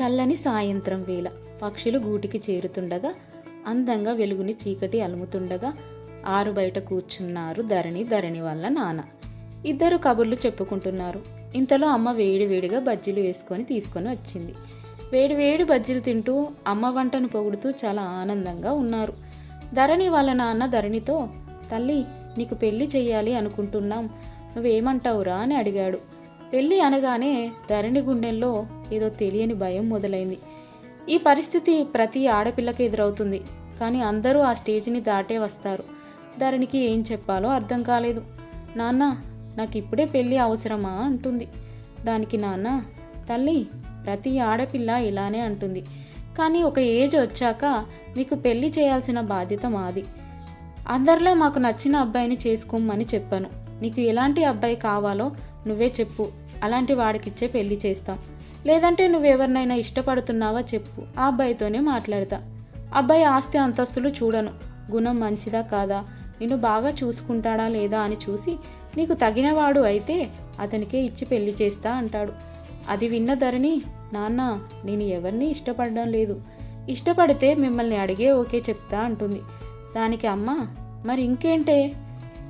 చల్లని సాయంత్రం వేళ పక్షులు గూటికి చేరుతుండగా, అందంగా వెలుగుని చీకటి అలుముతుండగా ఆరు బయట కూర్చున్నారు ధరణి వాళ్ళ నాన్న. ఇద్దరు కబుర్లు చెప్పుకుంటున్నారు. ఇంతలో అమ్మ వేడివేడిగా బజ్జీలు వేసుకొని తీసుకొని వచ్చింది. వేడివేడి బజ్జీలు తింటూ అమ్మ వంటను పొగుడుతూ చాలా ఆనందంగా ఉన్నారు. ధరణి వాళ్ళ నాన్న ధరణితో, తల్లి, నీకు పెళ్లి చెయ్యాలి అనుకుంటున్నాం, నువ్వేమంటావురా అని అడిగాడు. పెళ్లి అనగానే ధరణి గుండెల్లో ఏదో తెలియని భయం మొదలైంది. ఈ పరిస్థితి ప్రతి ఆడపిల్లకి ఎదురవుతుంది, కానీ అందరూ ఆ స్టేజ్ని దాటే వస్తారు. ధరణికి ఏం చెప్పాలో అర్థం కాలేదు. నాన్న, నాకు ఇప్పుడే పెళ్ళి అవసరమా అంటుంది. దానికి నాన్న, తల్లి, ప్రతి ఆడపిల్ల ఇలానే అంటుంది, కానీ ఒక ఏజ్ వచ్చాక మీకు పెళ్లి చేయాల్సిన బాధ్యత మాది. అందరిలో మాకు నచ్చిన అబ్బాయిని చేసుకోమని చెప్పాను. నీకు ఎలాంటి అబ్బాయి కావాలో నువ్వే చెప్పు, అలాంటి వాడికిచ్చే పెళ్లి చేస్తాం. లేదంటే నువ్వెవరినైనా ఇష్టపడుతున్నావా చెప్పు, ఆ అబ్బాయితోనే మాట్లాడతా. అబ్బాయి ఆస్తి అంతస్తులు చూడను, గుణం మంచిదా కాదా, నిన్ను బాగా చూసుకుంటాడా లేదా అని చూసి నీకు తగినవాడు అయితే అతనికే ఇచ్చి పెళ్లి చేస్తా అంటాడు. అది విన్న ధరణి, నాన్న, నేను ఎవరిని ఇష్టపడడం లేదు, ఇష్టపడితే మిమ్మల్ని అడిగే ఓకే చెప్తా అంటుంది. దానికి అమ్మ, మరి ఇంకేంటే,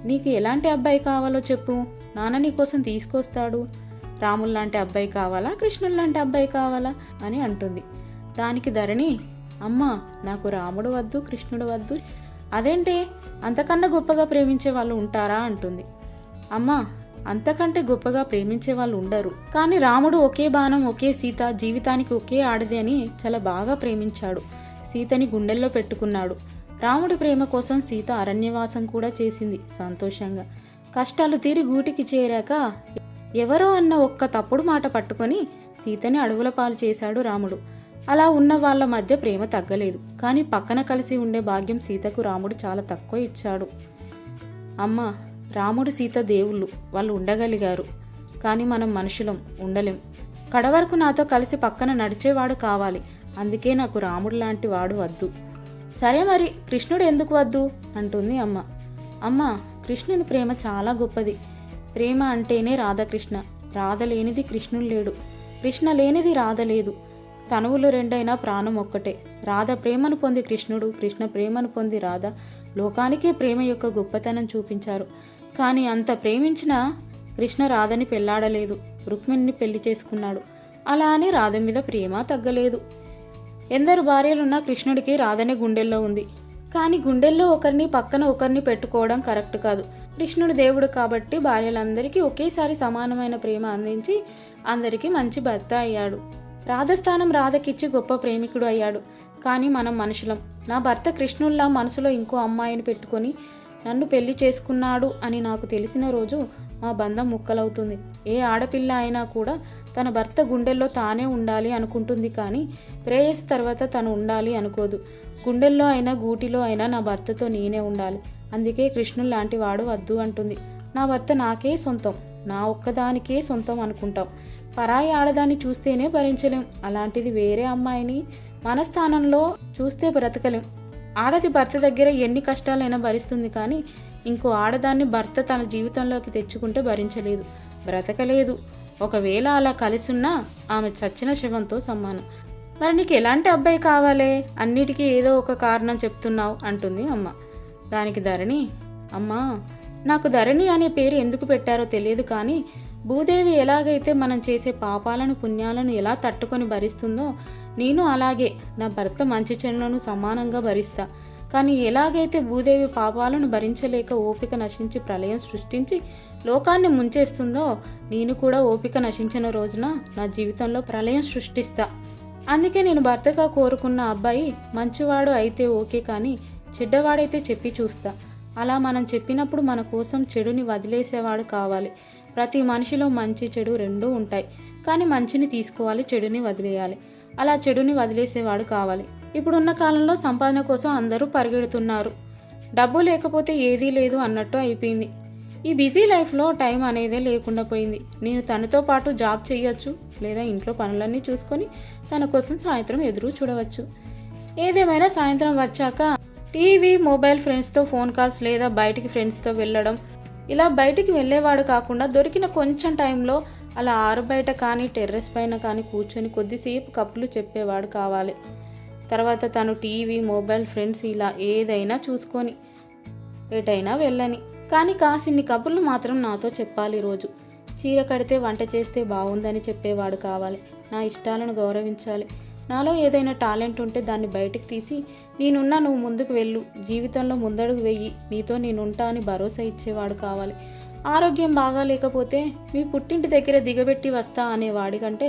నీకు ఎలాంటి అబ్బాయి కావాలో చెప్పు, నాన్న నీకోసం తీసుకొస్తాడు. రాములు లాంటి అబ్బాయి కావాలా, కృష్ణుడు లాంటి అబ్బాయి కావాలా అని అంటుంది. దానికి ధరణి, అమ్మ, నాకు రాముడు వద్దు, కృష్ణుడు వద్దు. అదేంటే, అంతకన్నా గొప్పగా ప్రేమించే వాళ్ళు ఉంటారా అంటుంది. అమ్మ, అంతకంటే గొప్పగా ప్రేమించే వాళ్ళు ఉండరు, కానీ రాముడు ఒకే బాణం ఒకే సీత, జీవితానికి ఒకే ఆడది అని చాలా బాగా ప్రేమించాడు. సీతని గుండెల్లో పెట్టుకున్నాడు. రాముడి ప్రేమ కోసం సీత అరణ్యవాసం కూడా చేసింది సంతోషంగా. కష్టాలు తీరి గూటికి చేరాక ఎవరో అన్న ఒక్క తప్పుడు మాట పట్టుకొని సీతని అడవుల పాలు చేశాడు రాముడు. అలా ఉన్న వాళ్ళ మధ్య ప్రేమ తగ్గలేదు, కానీ పక్కన కలిసి ఉండే భాగ్యం సీతకు రాముడు చాలా తక్కువ ఇచ్చాడు. అమ్మ, రాముడు సీత దేవుళ్ళు, వాళ్ళు ఉండగలిగారు, కానీ మనం మనుషులం, ఉండలేం. కడవరకు నాతో కలిసి పక్కన నడిచేవాడు కావాలి, అందుకే నాకు రాముడు లాంటి వాడు వద్దు. సరే మరి కృష్ణుడు ఎందుకు వద్దు అంటుంది అమ్మ. అమ్మ, కృష్ణుని ప్రేమ చాలా గొప్పది. ప్రేమ అంటేనే రాధకృష్ణ, రాధ లేనిది కృష్ణుడు లేడు, కృష్ణ లేనిది రాధ లేదు. తనువులు రెండైనా ప్రాణం ఒక్కటే. రాధ ప్రేమను పొంది కృష్ణుడు, కృష్ణ ప్రేమను పొంది రాధ లోకానికే ప్రేమ యొక్క గొప్పతనం చూపించారు. కానీ అంత ప్రేమించినా కృష్ణ రాధని పెళ్లాడలేదు, రుక్మిణిని పెళ్లి చేసుకున్నాడు. అలా అని రాధ మీద ప్రేమ తగ్గలేదు. ఎందరు భార్యలున్నా కృష్ణుడికి రాధనే గుండెల్లో ఉంది, కానీ గుండెల్లో ఒకరిని పక్కన ఒకరిని పెట్టుకోవడం కరెక్ట్ కాదు. కృష్ణుడు దేవుడు కాబట్టి భార్యలందరికీ ఒకేసారి సమానమైన ప్రేమ అందించి అందరికీ మంచి భర్త అయ్యాడు. రాధస్థానం రాధకిచ్చి గొప్ప ప్రేమికుడు అయ్యాడు. కానీ మనం మనుషులం. నా భర్త కృష్ణుల్లా మనసులో ఇంకో అమ్మాయిని పెట్టుకొని నన్ను పెళ్లి చేసుకున్నాడు అని నాకు తెలిసిన రోజు మా బంధం ముక్కలవుతుంది. ఏ ఆడపిల్ల అయినా కూడా తన భర్త గుండెల్లో తానే ఉండాలి అనుకుంటుంది, కానీ ప్రేయసి తర్వాత తను ఉండాలి అనుకోదు. గుండెల్లో అయినా గూటిలో అయినా నా భర్తతో నేనే ఉండాలి, అందుకే కృష్ణుడు లాంటి వాడు వద్దు అంటుంది. నా భర్త నాకే సొంతం, నా ఒక్కదానికే సొంతం అనుకుంటాం. పరాయి ఆడదాన్ని చూస్తేనే భరించలేం, అలాంటిది వేరే అమ్మాయిని మన స్థానంలో చూస్తే బ్రతకలేం. ఆడది భర్త దగ్గర ఎన్ని కష్టాలైనా భరిస్తుంది, కానీ ఇంకో ఆడదాన్ని భర్త తన జీవితంలోకి తెచ్చుకుంటే భరించలేదు, బ్రతకలేదు. ఒకవేళ అలా కలిసున్నా ఆమె చచ్చిన శవంతో సమానం. మరి నీకు ఎలాంటి అబ్బాయి కావాలే, అన్నిటికీ ఏదో ఒక కారణం చెప్తున్నావు అంటుంది అమ్మ. దానికి ధరణి, అమ్మా, నాకు ధరణి అనే పేరు ఎందుకు పెట్టారో తెలియదు, కానీ భూదేవి ఎలాగైతే మనం చేసే పాపాలను పుణ్యాలను ఎలా తట్టుకొని భరిస్తుందో నేను అలాగే నా భర్త మంచి చెడులను సమానంగా భరిస్తా. కానీ ఎలాగైతే భూదేవి పాపాలను భరించలేక ఓపిక నశించి ప్రళయం సృష్టించి లోకాన్ని ముంచేస్తుందో నేను కూడా ఓపిక నశించిన రోజున నా జీవితంలో ప్రళయం సృష్టిస్తా. అందుకే నేను భర్తగా కోరుకున్న అబ్బాయి మంచివాడు అయితే ఓకే, కానీ చెడ్డవాడైతే చెప్పి చూస్తా. అలా మనం చెప్పినప్పుడు మన కోసం చెడుని వదిలేసేవాడు కావాలి. ప్రతి మనిషిలో మంచి చెడు రెండూ ఉంటాయి, కానీ మంచిని తీసుకోవాలి, చెడుని వదిలేయాలి. అలా చెడుని వదిలేసేవాడు కావాలి. ఇప్పుడున్న కాలంలో సంపాదన కోసం అందరూ పరిగెడుతున్నారు. డబ్బు లేకపోతే ఏదీ లేదు అన్నట్టు అయిపోయింది. ఈ బిజీ లైఫ్లో టైం అనేదే లేకుండా పోయింది. నేను తనతో పాటు జాబ్ చేయొచ్చు, లేదా ఇంట్లో పనులన్నీ చూసుకొని తన కోసం సాయంత్రం ఎదురు చూడవచ్చు. ఏదేమైనా సాయంత్రం వచ్చాక టీవీ, మొబైల్, ఫ్రెండ్స్తో ఫోన్ కాల్స్ లేదా బయటికి ఫ్రెండ్స్తో వెళ్ళడం, ఇలా బయటికి వెళ్ళేవాడు కాకుండా దొరికిన కొంచెం టైంలో అలా ఆరు బయట కానీ టెర్రస్ పైన కానీ కూర్చొని కొద్దిసేపు కబుర్లు చెప్పేవాడు కావాలి. తర్వాత తను టీవీ, మొబైల్, ఫ్రెండ్స్ ఇలా ఏదైనా చూసుకొని ఎటైనా వెళ్ళని, కానీ కాసిన్ని కబుర్లు మాత్రం నాతో చెప్పాలి. రోజు చీర కడితే వంట చేస్తే బాగుందని చెప్పేవాడు కావాలి. నా ఇష్టాలను గౌరవించాలి. నాలో ఏదైనా టాలెంట్ ఉంటే దాన్ని బయటకు తీసి నేనున్నా, నువ్వు ముందుకు వెళ్ళు, జీవితంలో ముందడుగు వెయ్యి, నీతో నేనుంటా అని భరోసా ఇచ్చేవాడు కావాలి. ఆరోగ్యం బాగా లేకపోతే మీ పుట్టింటి దగ్గర దిగబెట్టి వస్తా అనేవాడి కంటే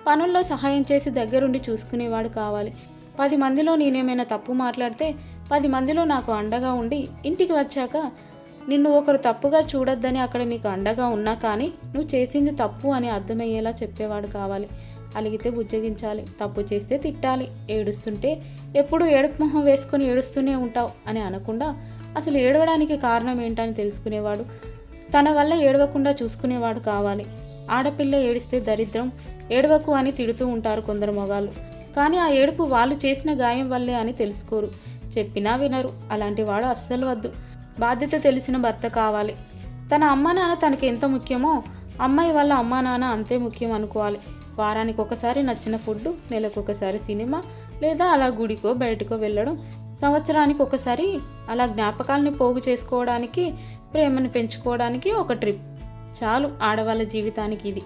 పనుల్లో సహాయం చేసి దగ్గరుండి చూసుకునేవాడు కావాలి. 10 మందిలో నేనేమైనా తప్పు మాట్లాడితే 10 మందిలో నాకు అండగా ఉండి ఇంటికి వచ్చాక నిన్ను ఒకరు తప్పుగా చూడొద్దని అక్కడ నీకు అండగా ఉన్నా కానీ నువ్వు చేసింది తప్పు అని అర్థమయ్యేలా చెప్పేవాడు కావాలి. అలిగితే బుజ్జగించాలి, తప్పు చేస్తే తిట్టాలి, ఏడుస్తుంటే ఎప్పుడు ఏడుపు మొహం వేసుకొని ఏడుస్తూనే ఉంటావు అని అనకుండా అసలు ఏడవడానికి కారణం ఏంటని తెలుసుకునేవాడు. తన వల్ల ఏడవకుండా చూసుకునేవాడు కావాలి. ఆడపిల్ల ఏడిస్తే దరిద్రం, ఏడవకు అని తిడుతూ ఉంటారు కొందరు మగాళ్ళు. కానీ ఆ ఏడుపు వాళ్ళు చేసిన గాయం వల్లే అని తెలుసుకోరు, చెప్పినా వినరు. అలాంటి వాడు అస్సలు వద్దు. బాధ్యత తెలిసిన భర్త కావాలి. తన అమ్మా నాన్న తనకి ఎంత ముఖ్యమో అమ్మాయి వాళ్ళ అమ్మా నాన్న అంతే ముఖ్యం అనుకోవాలి. వారానికి ఒకసారి నచ్చిన ఫుడ్, నెలకొకసారి సినిమా లేదా అలా గుడికో బయటకో వెళ్ళడం, సంవత్సరానికి ఒకసారి అలా జ్ఞాపకాలని పోగు చేసుకోవడానికి, ప్రేమను పెంచుకోవడానికి ఒక ట్రిప్ చాలు ఆడవాళ్ళ జీవితానికి. ఇది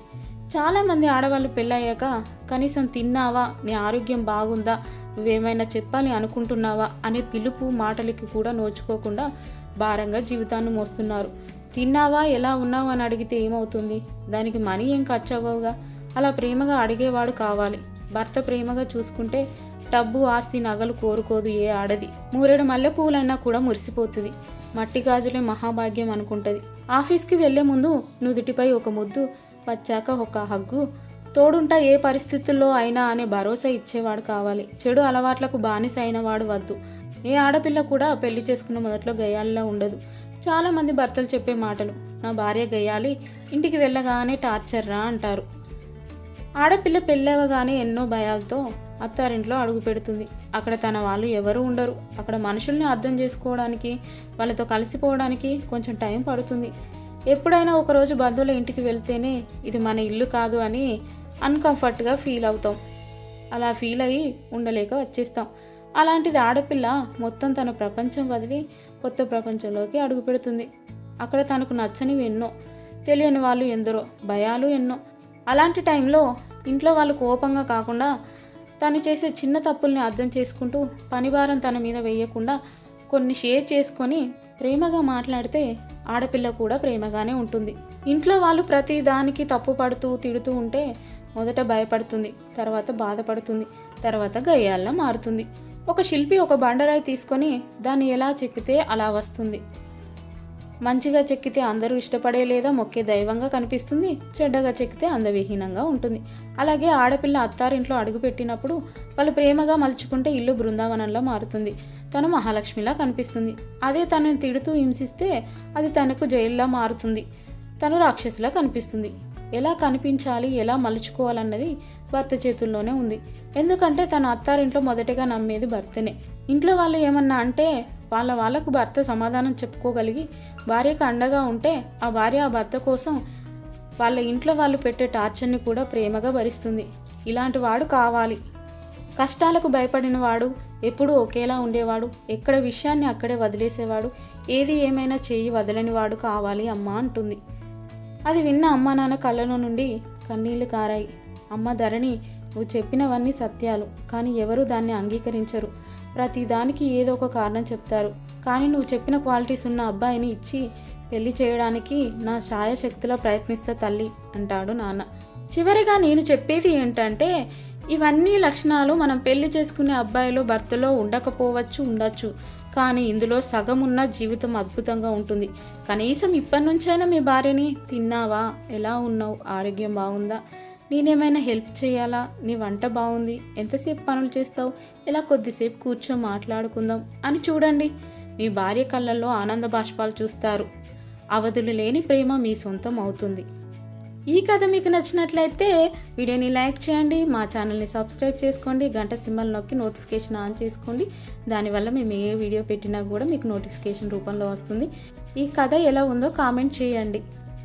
చాలామంది ఆడవాళ్ళు పెళ్ళయ్యాక కనీసం తిన్నావా, నీ ఆరోగ్యం బాగుందా, నువ్వేమైనా చెప్పాలి అనుకుంటున్నావా అనే పిలుపు మాటలకి కూడా నోచుకోకుండా భారంగా జీవితాన్ని మోస్తున్నారు. తిన్నావా, ఎలా ఉన్నావు అని అడిగితే ఏమవుతుంది? దానికి మనీ ఏం ఖర్చు అవ్వవుగా. అలా ప్రేమగా అడిగేవాడు కావాలి. భర్త ప్రేమగా చూసుకుంటే డబ్బు, ఆస్తి, నగలు కోరుకోదు ఏ ఆడది. 3 మల్లె పువ్వులైనా కూడా మురిసిపోతుంది. మట్టి గాజులే మహాభాగ్యం అనుకుంటుంది. ఆఫీస్కి వెళ్లే ముందు నుదుటిపై ఒక ముద్దు, వచ్చాక ఒక హగ్గు, తోడుంటా ఏ పరిస్థితుల్లో అయినా అనే భరోసా ఇచ్చేవాడు కావాలి. చెడు అలవాట్లకు బానిస అయిన వాడు వద్దు. ఏ ఆడపిల్ల కూడా పెళ్లి చేసుకున్న మొదట్లో గయ్యాలిలా ఉండదు. చాలామంది భర్తలు చెప్పే మాటలు, నా భార్య గయ్యాలి, ఇంటికి వెళ్ళగానే టార్చర్ రా అంటారు. ఆడపిల్ల పెళ్ళవగానే ఎన్నో భయాలతో అత్తారింట్లో అడుగు పెడుతుంది. అక్కడ తన వాళ్ళు ఎవరు ఉండరు. అక్కడ మనుషుల్ని అర్థం చేసుకోవడానికి, వాళ్ళతో కలిసిపోవడానికి కొంచెం టైం పడుతుంది. ఎప్పుడైనా ఒకరోజు బంధువుల ఇంటికి వెళ్తేనే ఇది మన ఇల్లు కాదు అని అన్కంఫర్ట్గా ఫీల్ అవుతాం. అలా ఫీల్ అయ్యి ఉండలేక వచ్చేస్తాం. అలాంటిది ఆడపిల్ల మొత్తం తన ప్రపంచం వదిలి కొత్త ప్రపంచంలోకి అడుగు పెడుతుంది. అక్కడ తనకు నచ్చనివి ఎన్నో, తెలియని వాళ్ళు ఎందరో, భయాలు ఎన్నో. అలాంటి టైంలో ఇంట్లో వాళ్ళు కోపంగా కాకుండా తను చేసే చిన్న తప్పుల్ని అర్థం చేసుకుంటూ పనిభారం తన మీద వేయకుండా కొన్ని షేర్ చేసుకొని ప్రేమగా మాట్లాడితే ఆడపిల్ల కూడా ప్రేమగానే ఉంటుంది. ఇంట్లో వాళ్ళు ప్రతి దానికి తప్పు పడుతూ తిడుతూ ఉంటే మొదట భయపడుతుంది, తర్వాత బాధపడుతుంది, తర్వాత గయ్యాల్లా మారుతుంది. ఒక శిల్పి ఒక బండరాయి తీసుకొని దాన్ని ఎలా చెక్కితే అలా వస్తుంది. మంచిగా చెక్కితే అందరూ ఇష్టపడే లేదా మొక్కే దైవంగా కనిపిస్తుంది, చెడ్డగా చెక్కితే అందవిహీనంగా ఉంటుంది. అలాగే ఆడపిల్ల అత్తారింట్లో అడుగుపెట్టినప్పుడు వాళ్ళు ప్రేమగా మలుచుకుంటే ఇల్లు బృందావనంలా మారుతుంది, తను మహాలక్ష్మిలా కనిపిస్తుంది. అదే తనని తిడుతూ హింసిస్తే అది తనకు జైల్లా మారుతుంది, తను రాక్షసిలా కనిపిస్తుంది. ఎలా కనిపించాలి, ఎలా మలుచుకోవాలన్నది భర్త చేతుల్లోనే ఉంది. ఎందుకంటే తన అత్తారింట్లో మొదటగా నమ్మేది భర్తనే. ఇంట్లో వాళ్ళు ఏమన్నా అంటే వాళ్ళకు భర్త సమాధానం చెప్పుకోగలిగి భార్యకు అండగా ఉంటే ఆ భార్య ఆ భర్త కోసం వాళ్ళ ఇంట్లో వాళ్ళు పెట్టే టార్చర్ని కూడా ప్రేమగా భరిస్తుంది. ఇలాంటి వాడు కావాలి. కష్టాలకు భయపడిన వాడు, ఎప్పుడూ ఒకేలా ఉండేవాడు, ఎక్కడ విషయాన్ని అక్కడే వదిలేసేవాడు, ఏది ఏమైనా చేయి వదలని వాడు కావాలి అమ్మ అంటుంది. అది విన్న అమ్మ నాన్న కళ్ళలో నుండి కన్నీళ్లు కారాయి. అమ్మ ధరణి, నువ్వు చెప్పినవన్నీ సత్యాలు, కానీ ఎవరూ దాన్ని అంగీకరించరు. ప్రతిదానికి ఏదో ఒక కారణం చెప్తారు. కానీ నువ్వు చెప్పిన క్వాలిటీస్ ఉన్న అబ్బాయిని ఇచ్చి పెళ్లి చేయడానికి నా శాయశక్తిలా ప్రయత్నిస్తా తల్లి అంటాడు నాన్న. చివరిగా నేను చెప్పేది ఏంటంటే, ఇవన్నీ లక్షణాలు మనం పెళ్లి చేసుకునే అబ్బాయిలో భర్తలో ఉండకపోవచ్చు, ఉండొచ్చు. కానీ ఇందులో సగం ఉన్న జీవితం అద్భుతంగా ఉంటుంది. కనీసం ఇప్పటి నుంచైనా మీ భార్యని తిన్నావా, ఎలా ఉన్నావు, ఆరోగ్యం బాగుందా, నేనేమైనా హెల్ప్ చేయాలా, నీ వంట బాగుంది, ఎంతసేపు పనులు చేస్తావు, ఇలా కొద్దిసేపు కూర్చో మాట్లాడుకుందాం అని చూడండి. మీ భార్య కళ్ళల్లో ఆనంద బాష్పాలు చూస్తారు. అవధులు లేని ప్రేమ మీ సొంతం అవుతుంది. ఈ కథ మీకు నచ్చినట్లయితే వీడియోని లైక్ చేయండి, మా ఛానల్ని సబ్స్క్రైబ్ చేసుకోండి, గంట సింబల్ నొక్కి నోటిఫికేషన్ ఆన్ చేసుకోండి. దానివల్ల మేము ఏ వీడియో పెట్టినా కూడా మీకు నోటిఫికేషన్ రూపంలో వస్తుంది. ఈ కథ ఎలా ఉందో కామెంట్ చేయండి.